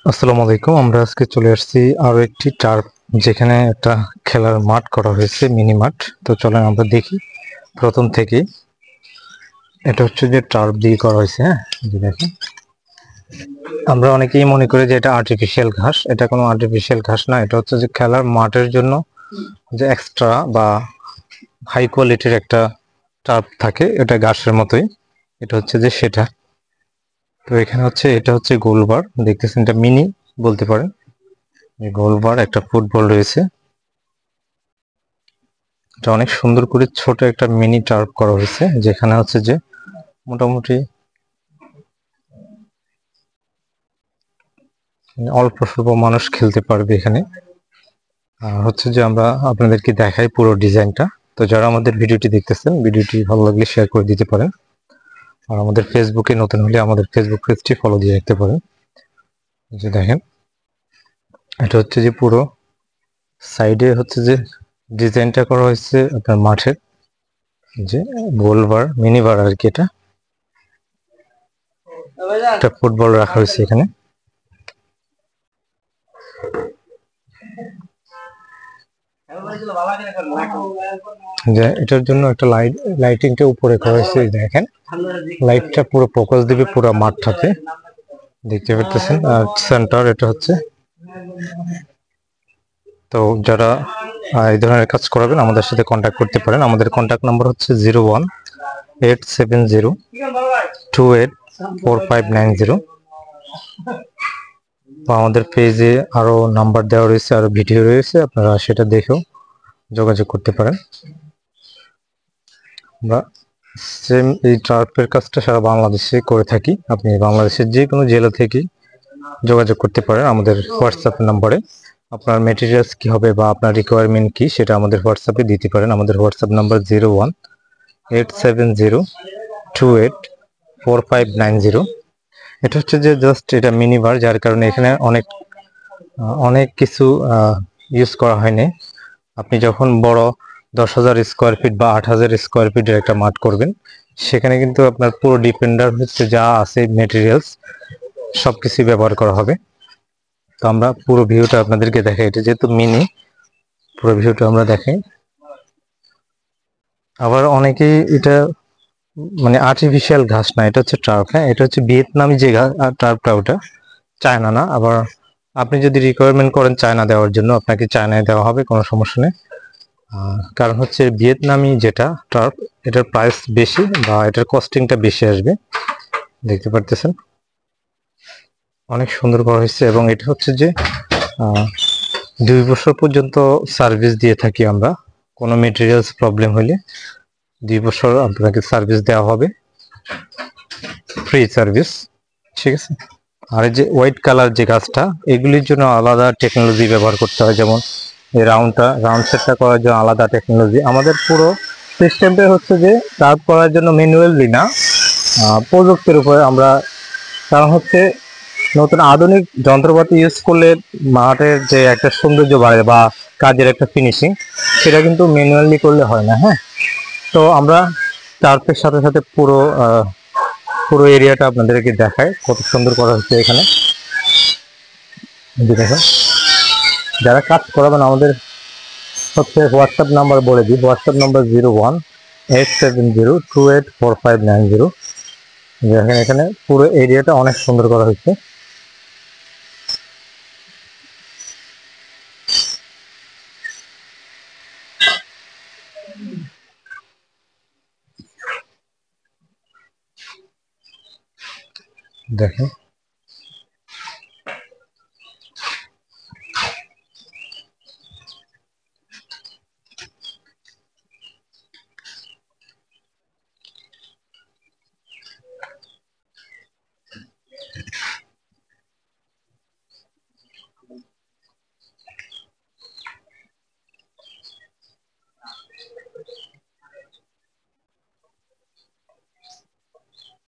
আসসালামু আলাইকুম। আমরা আজকে চলে আসছি আরো একটি টার্ফ, যেখানে একটা খেলার মাঠ করা হয়েছে, মিনি মাঠ। তো চলেন আমরা দেখি প্রথম থেকে। এটা হচ্ছে যে টার্ফ দিয়ে করা হয়েছে। হ্যাঁ, যে দেখেন, আমরা অনেকেই মনে করি যে এটা আর্টিফিশিয়াল ঘাস। এটা কোনো আর্টিফিশিয়াল ঘাস না, এটা হচ্ছে যে খেলার মাঠের জন্য যে এক্সট্রা বা হাই কোয়ালিটির একটা টার্ফ থাকে, এটা ঘাসের মতোই। এটা হচ্ছে যে সেটা। তো এখানে হচ্ছে এটা হচ্ছে গোলবার, দেখতেছেন, এটা মিনি বলতে পারেন। এই গোলবার একটা ফুটবল রয়েছে। এটা অনেক সুন্দর করে ছোট একটা মিনি টার্ফ করা হয়েছে, যেখানে হচ্ছে যে মোটামুটি অল্প স্বল্প মানুষ খেলতে পারবে এখানে। আর হচ্ছে যে আমরা আপনাদেরকে দেখাই পুরো ডিজাইনটা। তো যারা আমাদের ভিডিওটি দেখতেছেন, ভিডিওটি ভালো লাগলে শেয়ার করে দিতে পারেন। আর আমাদের ফেসবুকে নতুন হলে আমাদের ফেসবুক পেজটি ফলো দিয়ে রাখতে পারেন। যে দেখেন, এটা হচ্ছে যে পুরো সাইডে হচ্ছে যে ডিজাইনটা করা হয়েছে আপনার মাঠের, যে গোলবার মিনি বার আর কি। এটা একটা ফুটবল রাখা হয়েছে এখানে। যে এটার জন্য একটা লাইটিংটা উপরে করা হয়েছে, দেখেন লাইটটা পুরো ফোকাস দিবে পুরো মাঠটাতে, দেখতে পাচ্ছেন। আর সেন্টার এটা হচ্ছে। তো যারা এই ধরনের কাজ করাবেন আমাদের সাথে কন্ট্যাক্ট করতে পারেন। আমাদের কন্ট্যাক্ট নাম্বার হচ্ছে 01-870-284590। বা আমাদের পেজে আরো নাম্বার দেওয়া রয়েছে, আরো ভিডিও রয়েছে, আপনারা সেটা দেখেও যোগাযোগ করতে পারেন। আমরা সেম এই টার্ফের কাজটা সারা বাংলাদেশে করে থাকি। আপনি বাংলাদেশের যে কোনো জেলা থেকে যোগাযোগ করতে পারেন আমাদের হোয়াটসঅ্যাপ নম্বরে। আপনার মেটেরিয়ালস কি হবে বা আপনার রিকোয়ারমেন্ট কি, সেটা আমাদের হোয়াটসঅ্যাপে দিতে পারেন। আমাদের হোয়াটসঅ্যাপ নাম্বার 01-870-284590। এটা হচ্ছে যে জাস্ট এটা মিনি বার, যার কারণে এখানে অনেক কিছু ইউজ করা হয়নি। আপনি যখন বড় 10,000 স্কোয়ার ফিট বা 8,000 স্কোয়ার ফিটের একটা মাঠ করবেন, সেখানে কিন্তু আপনার পুরো ডিপেন্ডার হচ্ছে যা আছে মেটেরিয়ালস সবকিছু ব্যবহার করা হবে। তো আমরা পুরো ভিউটা আপনাদেরকে দেখাই। এটা যেহেতু মিনি, পুরো ভিউটা আমরা দেখাই। আবার অনেকেই এটা মানে আর্টিফিশিয়াল ঘাস না, এটা হচ্ছে টার্ফ। হ্যাঁ, এটা হচ্ছে ভিয়েতনামি যে টার্ফটা, ওটা চায়না না। আবার আপনি যদি রিকোয়ারমেন্ট করেন চায়না দেওয়ার জন্য, আপনাকে চায়নায় দেওয়া হবে, কোনো সমস্যা নেই। কারণ হচ্ছে ভিয়েতনামি যেটা টার্ফ, এটার প্রাইস বেশি বা এটার কস্টিংটা বেশি আসবে। দেখতে পারতেছেন অনেক সুন্দর করা হয়েছে। এবং এটা হচ্ছে যে 2 বছর পর্যন্ত সার্ভিস দিয়ে থাকি আমরা। কোনো মেটেরিয়ালস প্রবলেম হলে 2 বছর আপনাকে সার্ভিস দেওয়া হবে, ফ্রি সার্ভিস। ঠিক আছে। আর এই যে হোয়াইট কালার যে গাছটা, এগুলির জন্য আলাদা টেকনোলজি ব্যবহার করতে হয়। যেমন এই রাউন্ড সেটটা করার জন্য আলাদা টেকনোলজি। আমাদের পুরো সিস্টেমটা হচ্ছে যে টার্ফ করার জন্য ম্যানুয়ালি না, প্রযুক্তির উপরে আমরা। কারণ হচ্ছে নতুন আধুনিক যন্ত্রপাতি ইউজ করলে মাঠের যে একটা সৌন্দর্য বাড়ে বা কাজের একটা ফিনিশিং, সেটা কিন্তু ম্যানুয়ালি করলে হয় না। হ্যাঁ, তো আমরা টার্ফের সাথে সাথে পুরো এরিয়াটা আপনাদেরকে দেখায় কত সুন্দর করা হচ্ছে এখানে। দেখেন, যারা কাজ করাবেন আমাদের হচ্ছে হোয়াটসঅ্যাপ নাম্বার বলে দিই। WhatsApp number 01-870-284590। দেখেন এখানে পুরো এরিয়াটা অনেক সুন্দর করা হয়েছে। দেখেন